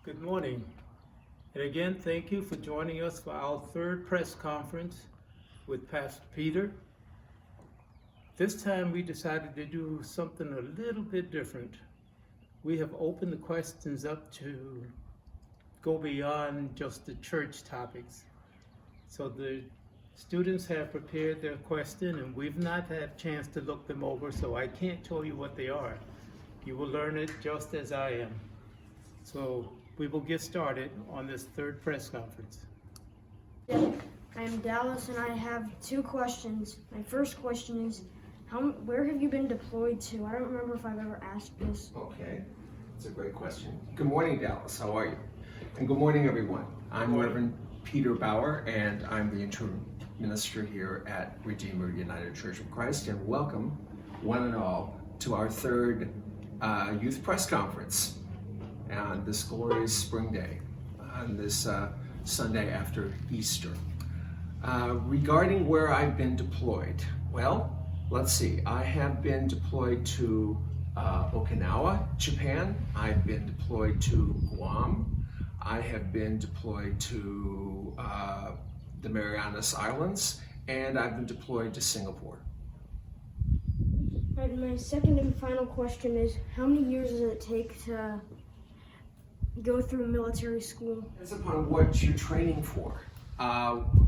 Good morning. And again, thank you for joining us for our third press conference with Pastor Peter. This time we decided to do something a little bit different. We have opened the questions up to go beyond just the church topics. So the students have prepared their question and we've not had a chance to look them over, so I can't tell you what they are. You will learn it just as I am. So we will get started on this third press conference. I'm Dallas and I have two questions. My first question is, where have you been deployed to? I don't remember if I've ever asked this. Okay, that's a great question. Good morning, Dallas. How are you? And good morning, everyone. I'm Reverend Peter Bauer, and I'm the interim minister here at Redeemer United Church of Christ. And welcome, one and all, to our third youth press conference on this glorious spring day, on this Sunday after Easter. Regarding where I've been deployed, well, let's see. I have been deployed to Okinawa, Japan. I've been deployed to Guam. I have been deployed to the Marianas Islands, and I've been deployed to Singapore. And my second and final question is, how many years does it take to go through military school? Depends upon what you're training for.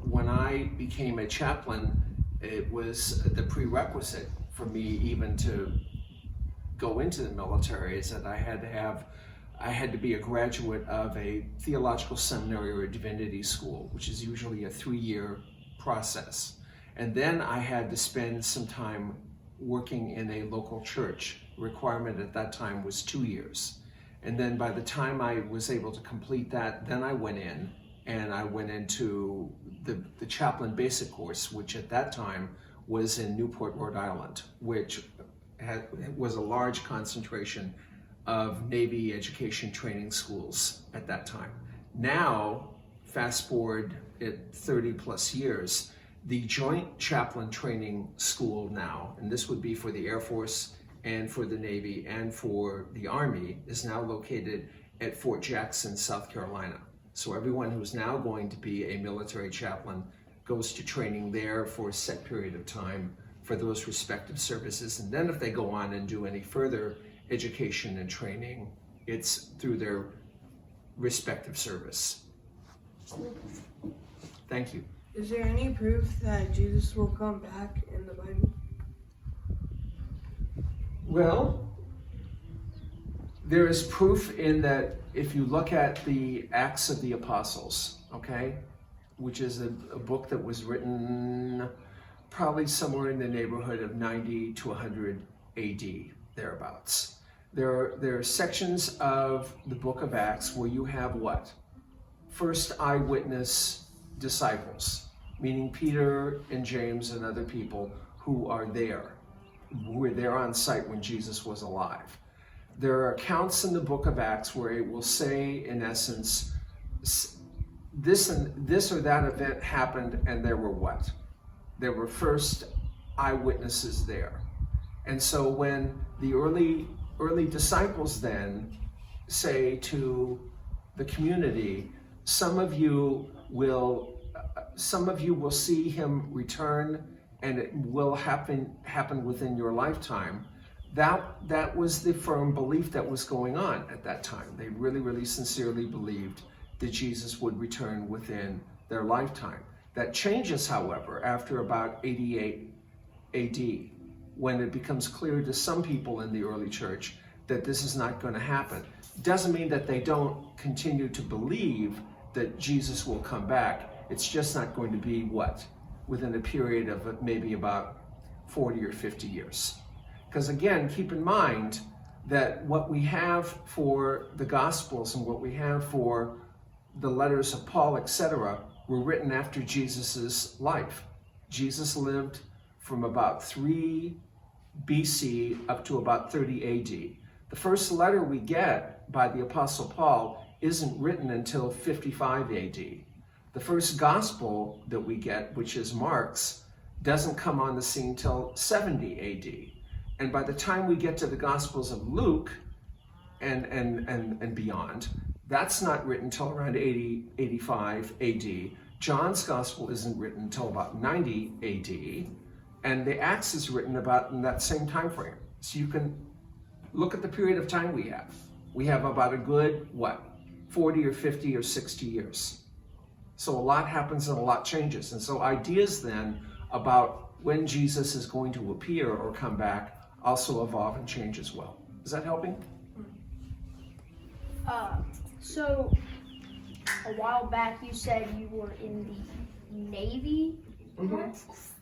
When I became a chaplain, it was the prerequisite for me even to go into the military is that I had to be a graduate of a theological seminary or a divinity school, which is usually a 3-year process. And then I had to spend some time working in a local church. The requirement at that time was 2 years. And then by the time I was able to complete that, then I went in and I went into the chaplain basic course, which at that time was in Newport, Rhode Island, which was a large concentration of Navy education training schools at that time. Now, fast forward at 30 plus years, the Joint Chaplain Training School now, and this would be for the Air Force and for the Navy and for the Army, is now located at Fort Jackson, South Carolina. So everyone who's now going to be a military chaplain goes to training there for a set period of time for those respective services. And then if they go on and do any further education and training, it's through their respective service. Thank you. Is there any proof that Jesus will come back in the Bible? Well, there is proof in that if you look at the Acts of the Apostles, okay, which is a book that was written probably somewhere in the neighborhood of 90 to 100 AD, thereabouts. There are sections of the book of Acts where you have what? First eyewitness disciples, meaning Peter and James and other people who are there. Who were there on site when Jesus was alive. There are accounts in the book of Acts where it will say, in essence, this or that event happened and there were what? There were first eyewitnesses there. And so when the early disciples then say to the community, some of you will see him return and it will happen within your lifetime. That was the firm belief that was going on at that time. They really, really sincerely believed that Jesus would return within their lifetime. That changes, however, after about 88 AD, when it becomes clear to some people in the early church that this is not going to happen. Doesn't mean that they don't continue to believe that Jesus will come back. It's just not going to be what? Within a period of maybe about 40 or 50 years. Because again, keep in mind that what we have for the Gospels and what we have for the letters of Paul, etc., were written after Jesus's life. Jesus lived from about 3 BC up to about 30 AD. The first letter we get by the Apostle Paul isn't written until 55 AD. The first gospel that we get, which is Mark's, doesn't come on the scene till 70 AD. And by the time we get to the Gospels of Luke and beyond, That's not written until around 80, 85 AD. John's gospel isn't written until about 90 AD. And the Acts is written about in that same time frame. So you can look at the period of time we have. We have about a good, 40 or 50 or 60 years. So a lot happens and a lot changes. And so ideas then about when Jesus is going to appear or come back also evolve and change as well. Is that helping? So a while back you said you were in the Navy. Mm-hmm.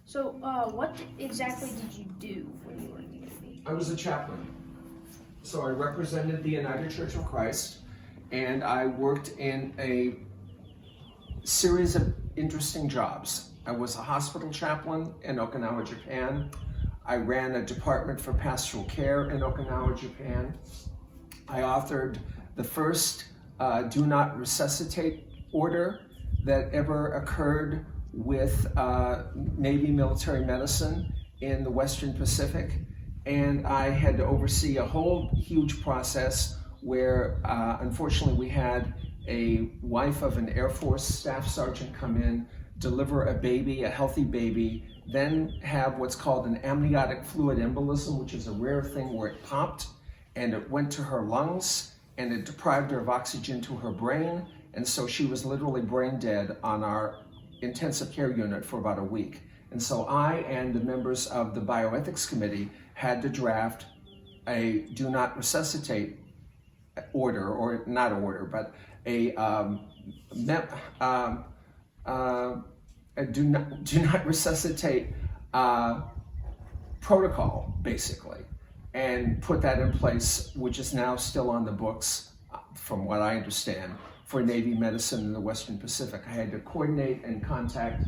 So what exactly did you do when you were in the Navy? I was a chaplain. So I represented the United Church of Christ, and I worked in a series of interesting jobs. I was a hospital chaplain in Okinawa, Japan. I ran a department for pastoral care in Okinawa, Japan. I authored the first do not resuscitate order that ever occurred with Navy military medicine in the Western Pacific. And I had to oversee a whole huge process where unfortunately we had a wife of an Air Force staff sergeant come in, deliver a baby, a healthy baby, then have what's called an amniotic fluid embolism, which is a rare thing where it popped and it went to her lungs and it deprived her of oxygen to her brain. And so she was literally brain dead on our intensive care unit for about a week. And so I and the members of the bioethics committee had to draft a do not resuscitate order, or not order, but a do not resuscitate protocol, basically, and put that in place, which is now still on the books, from what I understand, for Navy medicine in the Western Pacific. I had to coordinate and contact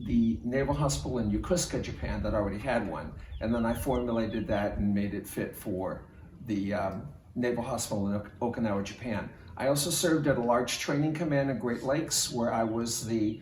the Naval Hospital in Yokosuka, Japan, that already had one, and then I formulated that and made it fit for the Naval Hospital in Okinawa, Japan. I also served at a large training command in Great Lakes, where I was the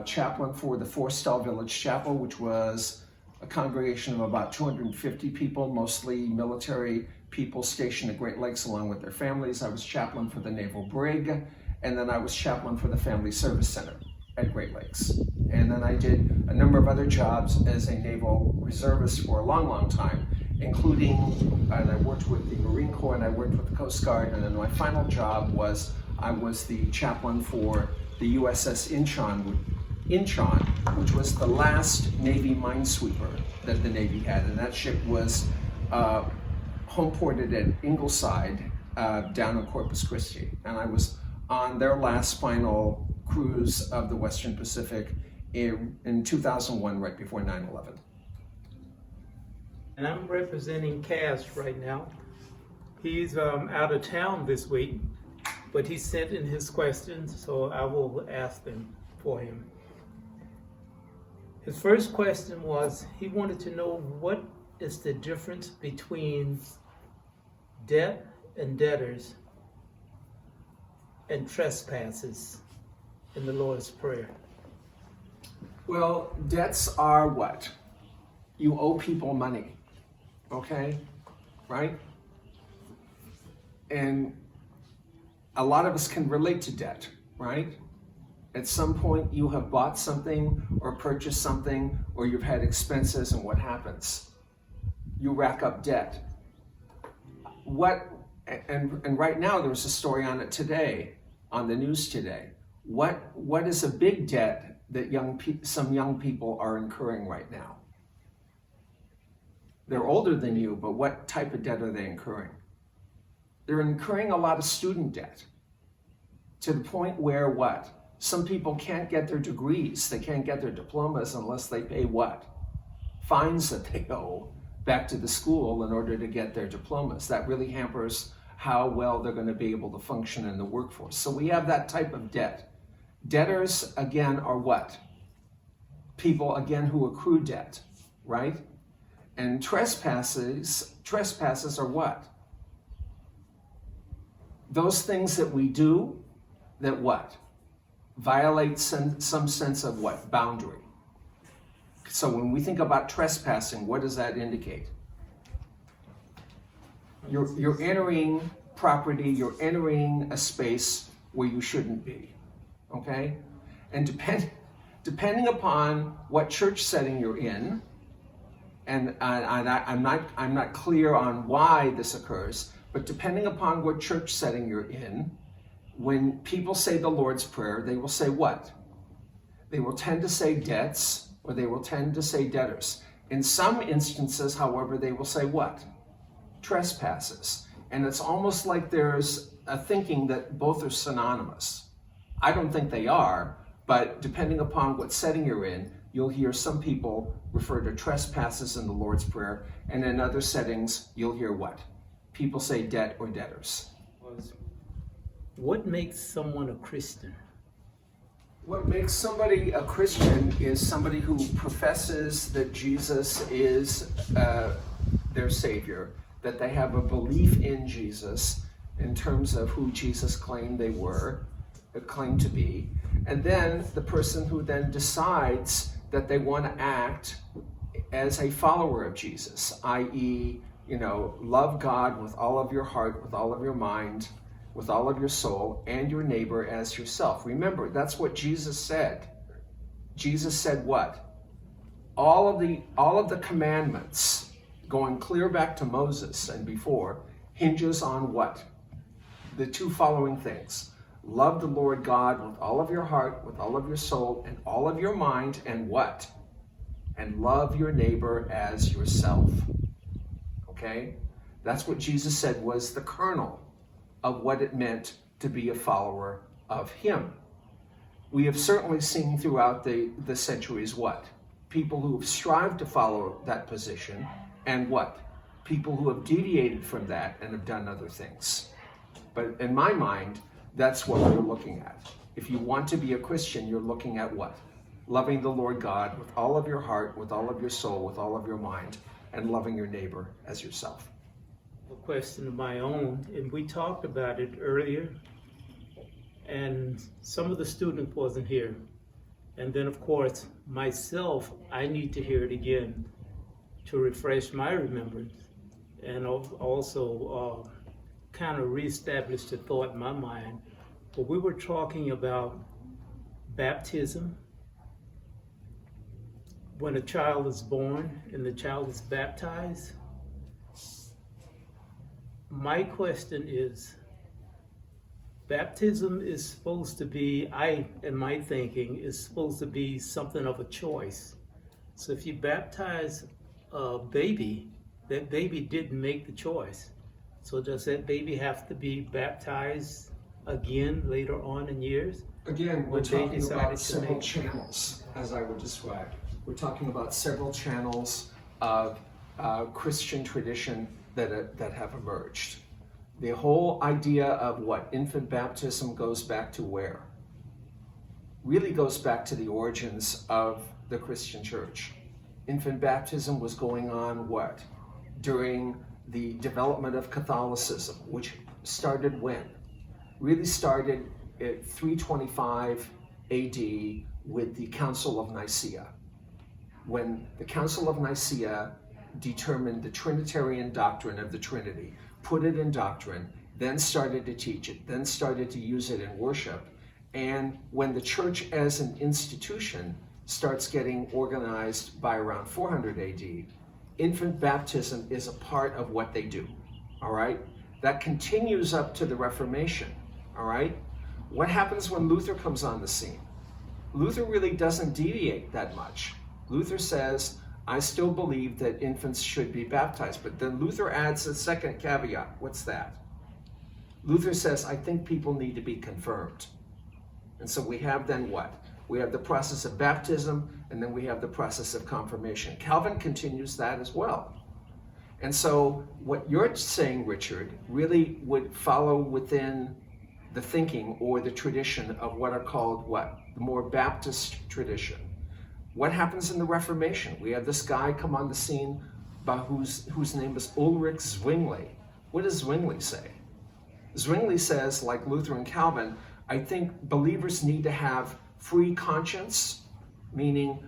chaplain for the Forestall Village Chapel, which was a congregation of about 250 people, mostly military people stationed at Great Lakes along with their families. I was chaplain for the Naval Brig, and then I was chaplain for the Family Service Center at Great Lakes. And then I did a number of other jobs as a naval reservist for a long, long time, including, and I worked with the Marine Corps and I worked with the Coast Guard, and then my final job was I was the chaplain for the USS Incheon, which was the last Navy minesweeper that the Navy had, and that ship was home ported at Ingleside down in Corpus Christi, and I was on their last final cruise of the Western Pacific in 2001, right before 9/11. And I'm representing Cass right now. He's out of town this week, but he sent in his questions, so I will ask them for him. His first question was, he wanted to know what is the difference between debt and debtors and trespasses in the Lord's Prayer. Well, debts are what? You owe people money, okay? Right? And a lot of us can relate to debt, right? At some point you have bought something or purchased something, or you've had expenses, and what happens? You rack up debt. And right now there was a story on it today, on the news today. What is a big debt that some young people are incurring right now? They're older than you, but what type of debt are they incurring? They're incurring a lot of student debt, to the point where what? Some people can't get their degrees, they can't get their diplomas unless they pay what? Fines that they owe back to the school in order to get their diplomas. That really hampers how well they're going to be able to function in the workforce. So we have that type of debt. Debtors, again, are what? People, again, who accrue debt, right? And trespasses are what? Those things that we do that what? Violate some sense of what? Boundary. So when we think about trespassing, what does that indicate? You're entering property, you're entering a space where you shouldn't be, okay? And depending upon what church setting you're in, and I'm not clear on why this occurs, but depending upon what church setting you're in, when people say the Lord's Prayer, they will say what? They will tend to say debts, or they will tend to say debtors. In some instances, however, they will say what? Trespasses. And it's almost like there's a thinking that both are synonymous. I don't think they are, but depending upon what setting you're in, you'll hear some people refer to trespasses in the Lord's Prayer, and in other settings, you'll hear what? People say debt or debtors. What makes someone a Christian? What makes somebody a Christian is somebody who professes that Jesus is their Savior, that they have a belief in Jesus in terms of who Jesus claimed they were, claimed to be, and then the person who then decides that they want to act as a follower of Jesus, i.e., love God with all of your heart, with all of your mind, with all of your soul, and your neighbor as yourself. Remember, that's what Jesus said. Jesus said what? All of the commandments, going clear back to Moses and before, hinges on what? The two following things. Love the Lord God with all of your heart, with all of your soul, and all of your mind, and what? And love your neighbor as yourself. Okay? That's what Jesus said was the kernel of what it meant to be a follower of him. We have certainly seen throughout the centuries what? People who have strived to follow that position, and what? People who have deviated from that and have done other things. But in my mind, that's what we're looking at. If you want to be a Christian, you're looking at what? Loving the Lord God with all of your heart, with all of your soul, with all of your mind, and loving your neighbor as yourself. A question of my own, and we talked about it earlier, and some of the students wasn't here. And then, of course, myself, I need to hear it again to refresh my remembrance, and also kind of reestablish the thought in my mind. But we were talking about baptism. When a child is born and the child is baptized, my question is, baptism is supposed to be, in my thinking, is supposed to be something of a choice. So if you baptize a baby, that baby didn't make the choice. So does that baby have to be baptized again later on in years? Again, we're When they talking decided about to several make- channels, as I would describe. We're talking about several channels of Christian tradition that have emerged. The whole idea of what infant baptism goes back to where? Really goes back to the origins of the Christian church. Infant baptism was going on what? During the development of Catholicism, which started when? Really started at 325 AD with the Council of Nicaea. When the Council of Nicaea determined the Trinitarian doctrine of the Trinity, put it in doctrine, then started to teach it, then started to use it in worship. And when the church as an institution starts getting organized by around 400 AD, infant baptism is a part of what they do, all right? That continues up to the Reformation, all right? What happens when Luther comes on the scene? Luther really doesn't deviate that much. Luther says, I still believe that infants should be baptized, but then Luther adds a second caveat. What's that? Luther says, I think people need to be confirmed. And so we have then what? We have the process of baptism, and then we have the process of confirmation. Calvin continues that as well. And so what you're saying, Richard, really would follow within the thinking or the tradition of what are called what? The more Baptist tradition. What happens in the Reformation? We have this guy come on the scene whose name is Ulrich Zwingli. What does Zwingli say? Zwingli says, like Luther and Calvin, I think believers need to have free conscience, meaning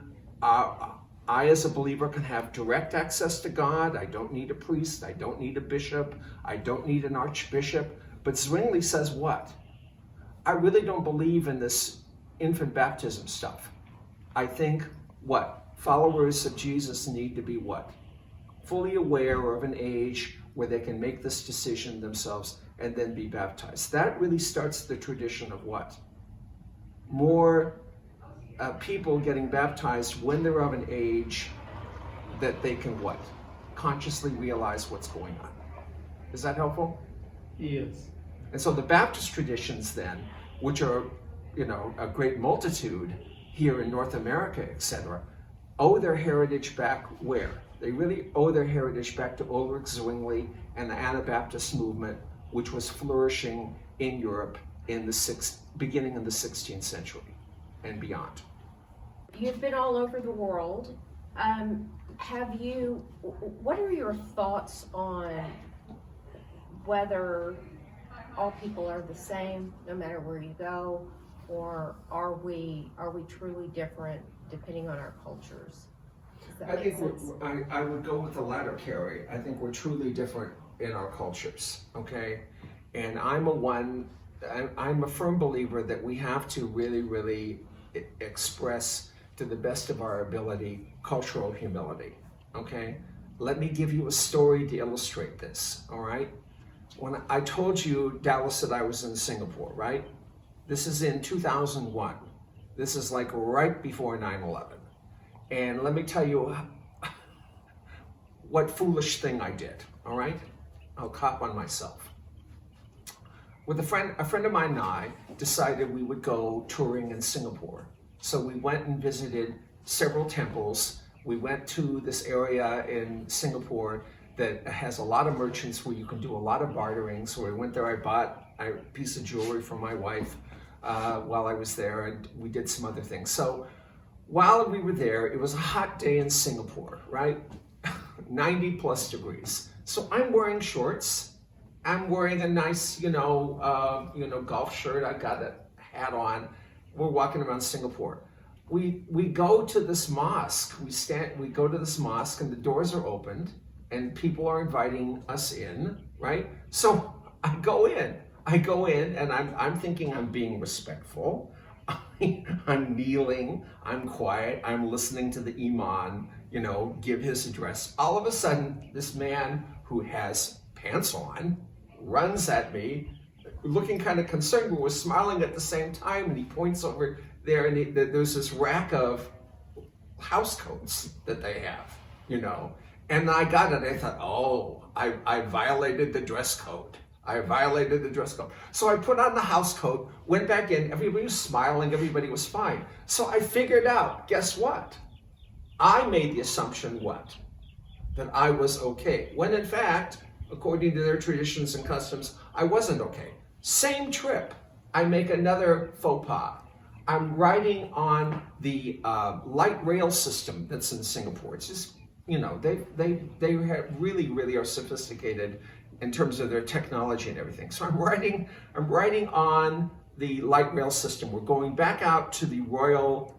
I, as a believer, can have direct access to God. I don't need a priest. I don't need a bishop. I don't need an archbishop. But Zwingli says what? I really don't believe in this infant baptism stuff. I think what? Followers of Jesus need to be what? Fully aware of an age where they can make this decision themselves and then be baptized. That really starts the tradition of what? More people getting baptized when they're of an age that they can what? Consciously realize what's going on. Is that helpful? Yes. And so the Baptist traditions then, which are, a great multitude here in North America, etc., owe their heritage back where? They really owe their heritage back to Ulrich Zwingli and the Anabaptist movement, which was flourishing in Europe in the beginning of the 16th century and beyond. You've been all over the world. What are your thoughts on whether all people are the same no matter where you go, or are we truly different depending on our cultures? Does that I make think sense? I would go with the latter, Carrie. I think we're truly different in our cultures, okay? And I'm a firm believer that we have to really, really express to the best of our ability cultural humility, okay? Let me give you a story to illustrate this, all right? When I told you, Dallas, that I was in Singapore, right? This is in 2001. This is like right before 9/11. And let me tell you what foolish thing I did, all right? I'll cop on myself. With a friend of mine and I decided we would go touring in Singapore. So we went and visited several temples. We went to this area in Singapore that has a lot of merchants where you can do a lot of bartering. So we went there, I bought a piece of jewelry for my wife while I was there, and we did some other things. So while we were there, it was a hot day in Singapore, right? 90 plus degrees. So I'm wearing shorts. I'm wearing a nice, golf shirt. I got a hat on. We're walking around Singapore. We go to this mosque. We go to this mosque, and the doors are opened, and people are inviting us in, right? So I go in, and I'm thinking I'm being respectful. I'm kneeling, I'm quiet, I'm listening to the imam, give his address. All of a sudden, this man who has pants on runs at me, looking kind of concerned, but was smiling at the same time, and he points over there, and there's this rack of house coats that they have, And I got it, I thought, I violated the dress code. So I put on the house coat, went back in, everybody was smiling, everybody was fine. So I figured out, guess what? I made the assumption what? That I was okay. When in fact, according to their traditions and customs, I wasn't okay. Same trip, I make another faux pas. I'm riding on the light rail system that's in Singapore. It's just, they really are sophisticated in terms of their technology and everything. So I'm riding on the light rail system. We're going back out to the Royal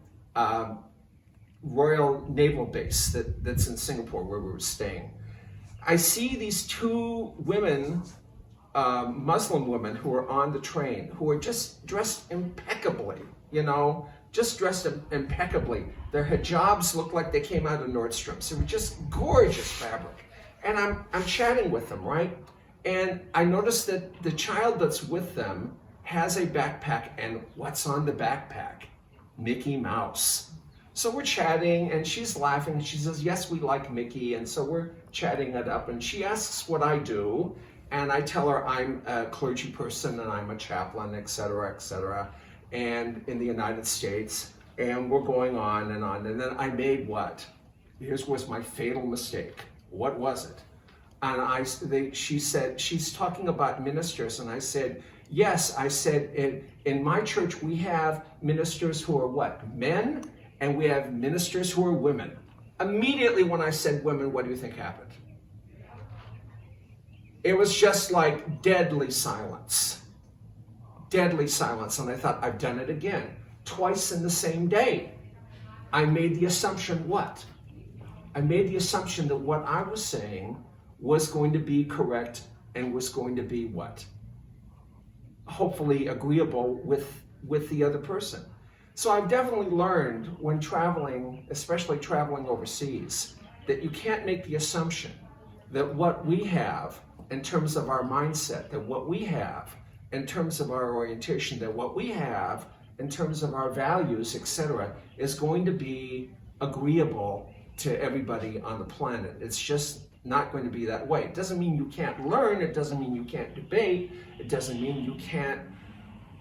Naval Base that's in Singapore where we were staying. I see these two women, Muslim women, who are on the train, who are just dressed impeccably, impeccably. Their hijabs look like they came out of Nordstrom's. They were just gorgeous fabric. And I'm chatting with them, right? And I noticed that the child that's with them has a backpack, and what's on the backpack? Mickey Mouse. So we're chatting, and she's laughing, and she says, yes, we like Mickey, and so we're chatting it up, and she asks what I do, and I tell her I'm a clergy person, and I'm a chaplain, et cetera, and in the United States, and we're going on, and then I made what? Here's was my fatal mistake. What was it? And she said, she's talking about ministers, and I said, yes, I said, in my church we have ministers who are what? Men, and we have ministers who are women. Immediately when I said women, what do you think happened? It was just like deadly silence. Deadly silence, and I thought, I've done it again. Twice in the same day. I made the assumption, what? I made the assumption that what I was saying was going to be correct and was going to be what? Hopefully agreeable with the other person. So I've definitely learned when traveling, especially traveling overseas, that you can't make the assumption that what we have in terms of our mindset, that what we have in terms of our orientation, that what we have in terms of our values, etc., is going to be agreeable to everybody on the planet. It's just not going to be that way. It doesn't mean you can't learn, it doesn't mean you can't debate, it doesn't mean you can't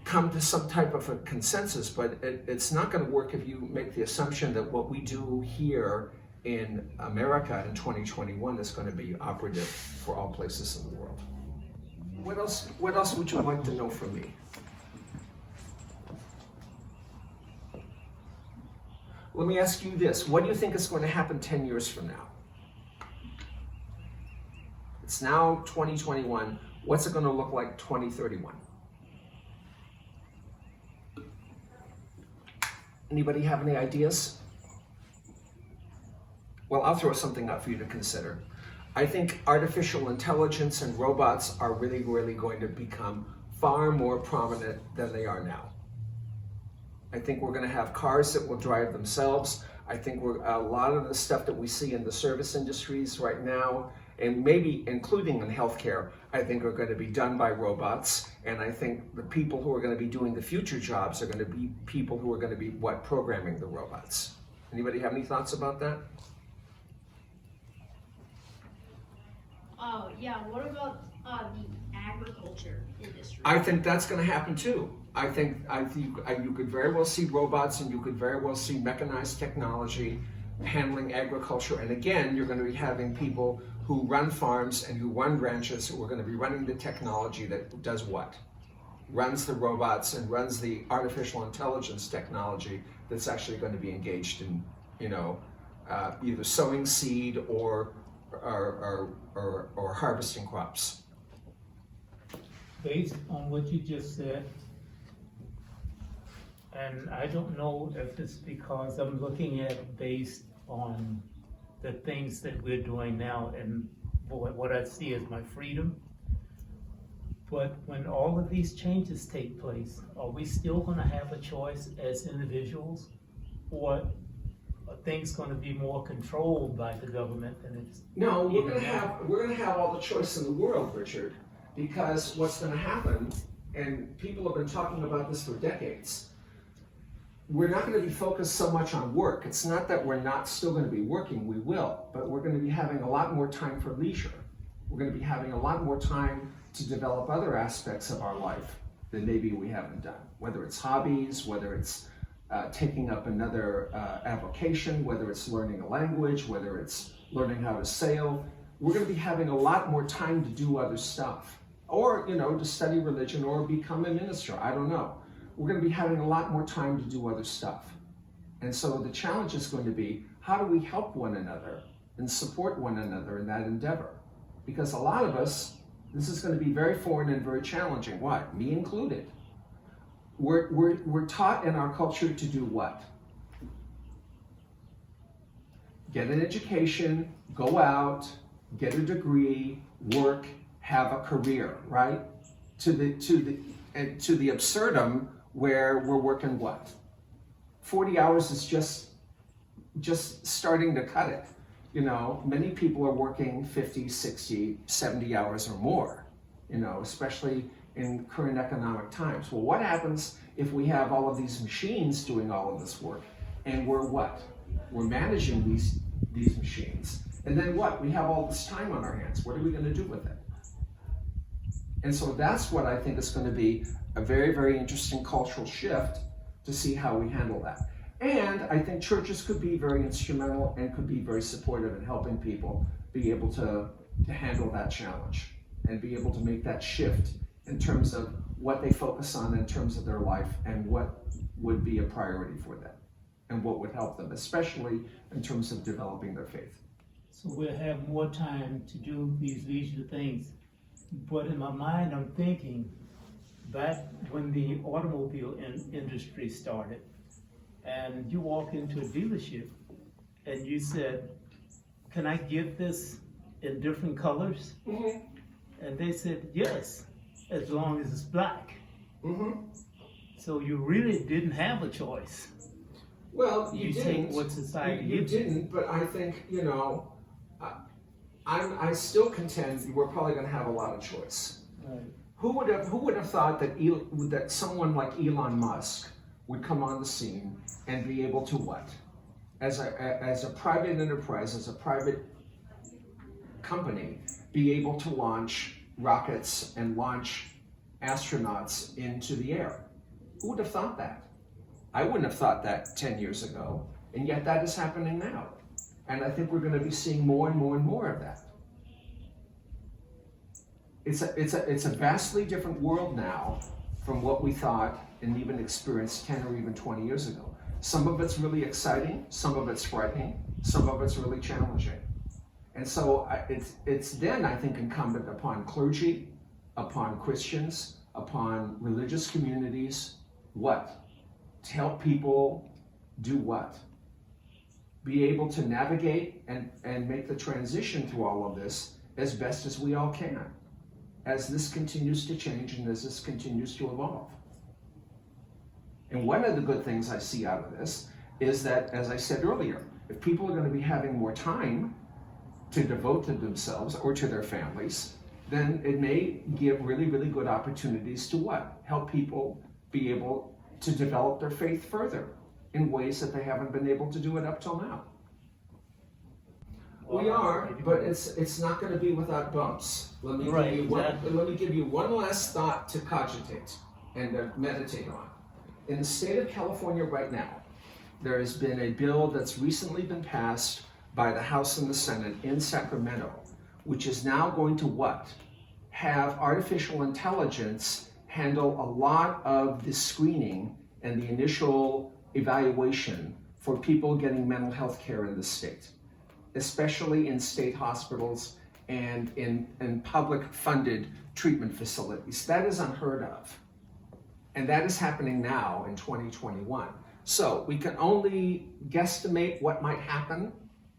come to some type of a consensus, but it's not going to work if you make the assumption that what we do here in America in 2021 is going to be operative for all places in the world. What else would you like to know from me? Let me ask you this. What do you think is going to happen 10 years from now? It's now 2021. What's it going to look like 2031? Anybody have any ideas? Well, I'll throw something out for you to consider. I think artificial intelligence and robots are really, really going to become far more prominent than they are now. I think we're going to have cars that will drive themselves. I think a lot of the stuff that we see in the service industries right now, and maybe including in healthcare, I think are going to be done by robots. And I think the people who are going to be doing the future jobs are going to be people who are going to be programming the robots. Anybody have any thoughts about that? Yeah, what about the agriculture industry? I think that's going to happen too. I think you could very well see robots, and you could very well see mechanized technology handling agriculture. And again, you're going to be having people who run farms and who run ranches who are going to be running the technology that does what? Runs the robots and runs the artificial intelligence technology that's actually going to be engaged in, either sowing seed or harvesting crops. Based on what you just said, and I don't know if it's because I'm looking at it based on the things that we're doing now and what I see as my freedom. But when all of these changes take place, are we still going to have a choice as individuals, or are things going to be more controlled by the government than it's? No, we're going to have all the choice in the world, Richard, because what's going to happen, and people have been talking about this for decades, we're not going to be focused so much on work. It's not that we're not still going to be working, we will, but we're going to be having a lot more time for leisure. We're going to be having a lot more time to develop other aspects of our life that maybe we haven't done, whether it's hobbies, whether it's taking up another avocation, whether it's learning a language, whether it's learning how to sail. We're going to be having a lot more time to do other stuff, or to study religion or become a minister. I don't know. We're going to be having a lot more time to do other stuff. And so the challenge is going to be, how do we help one another and support one another in that endeavor? Because a lot of us, this is going to be very foreign and very challenging. Why? Me included. We're taught in our culture to do what? Get an education, go out, get a degree, work, have a career, right? To the absurdum, where we're working what? 40 hours is just starting to cut it. Many people are working 50, 60, 70 hours or more, especially in current economic times. Well, what happens if we have all of these machines doing all of this work, and we're what? We're managing these machines. And then what? We have all this time on our hands. What are we going to do with it? And so that's what I think is going to be a very, very interesting cultural shift to see how we handle that. And I think churches could be very instrumental and could be very supportive in helping people be able to handle that challenge and be able to make that shift in terms of what they focus on in terms of their life and what would be a priority for them and what would help them, especially in terms of developing their faith. So we'll have more time to do these leisure things. But in my mind, I'm thinking back when the automobile industry started, and you walk into a dealership and you said, can I get this in different colors? Mm-hmm. And they said, yes, as long as it's black. Mm-hmm. So you really didn't have a choice. Well, You didn't. take what society You gives you. didn't, but I think, I still contend we're probably going to have a lot of choice. Right. Who would have thought that someone like Elon Musk would come on the scene and be able to what? As a private enterprise, as a private company, be able to launch rockets and launch astronauts into the air. Who would have thought that? I wouldn't have thought that 10 years ago, and yet that is happening now. And I think we're going to be seeing more and more and more of that. It's a vastly different world now from what we thought and even experienced 10 or even 20 years ago. Some of it's really exciting, some of it's frightening, some of it's really challenging. And so it's then, I think, incumbent upon clergy, upon Christians, upon religious communities, what? To help people do what? Be able to navigate and make the transition through all of this as best as we all can, as this continues to change and as this continues to evolve. And one of the good things I see out of this is that, as I said earlier, if people are going to be having more time to devote to themselves or to their families, then it may give really, really good opportunities to what? Help people be able to develop their faith further in ways that they haven't been able to do it up till now. We are, but it's not going to be without bumps. Let me give you one last thought to cogitate and to meditate on. In the state of California right now, there has been a bill that's recently been passed by the House and the Senate in Sacramento, which is now going to what? Have artificial intelligence handle a lot of the screening and the initial evaluation for people getting mental health care in the state, especially in state hospitals and in public funded treatment facilities. That is unheard of. And that is happening now in 2021. So we can only guesstimate what might happen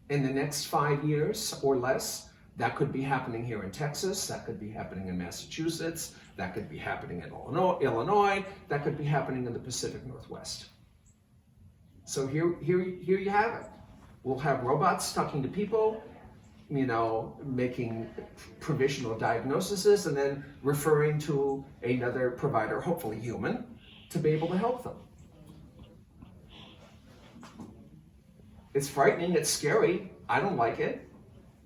in the next 5 years or less. That could be happening here in Texas, that could be happening in Massachusetts, that could be happening in Illinois, that could be happening in the Pacific Northwest. So here you have it. We'll have robots talking to people, making provisional diagnoses and then referring to another provider, hopefully human, to be able to help them. It's frightening, it's scary. I don't like it,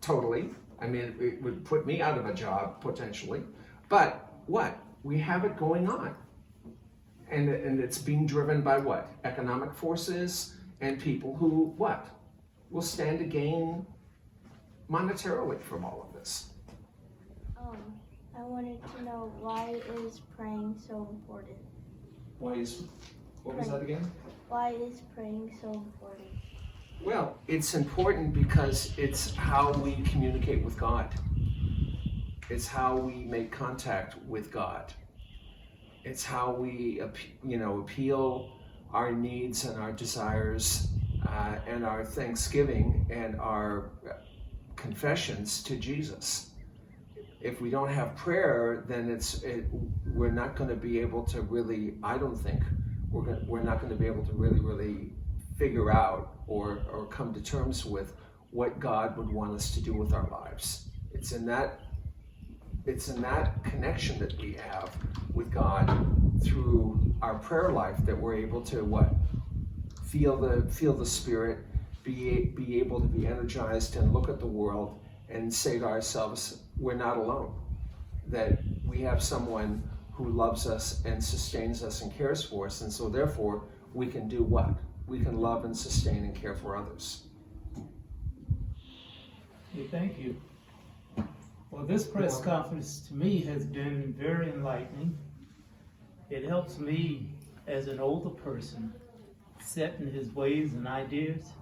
totally. I mean, it would put me out of a job, potentially. But what? We have it going on. And it's being driven by what? Economic forces and people who, what? Will stand to gain monetarily from all of this. I wanted to know, why is praying so important? What was that again? Why is praying so important? Well, it's important because it's how we communicate with God. It's how we make contact with God. It's how we, appeal our needs and our desires and our thanksgiving and our confessions to Jesus. If we don't have prayer, then we're not going to be able to really, I don't think, we're not going to be able to really figure out or come to terms with what God would want us to do with our lives. It's in that connection that we have with God through our prayer life that we're able to what? Feel the Spirit, be able to be energized and look at the world and say to ourselves, we're not alone. That we have someone who loves us and sustains us and cares for us, and so therefore we can do what? We can love and sustain and care for others. Okay, thank you. Well, this press conference to me has been very enlightening. It helps me as an older person set in his ways and ideas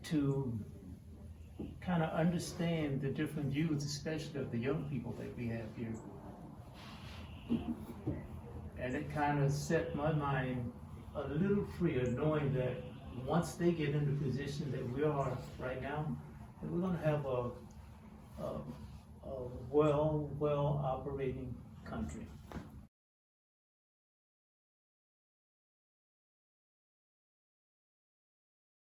to kind of understand the different views, especially of the young people that we have here. And it kind of set my mind a little freer, knowing that once they get in the position that we are right now, and we're gonna have a well operating country.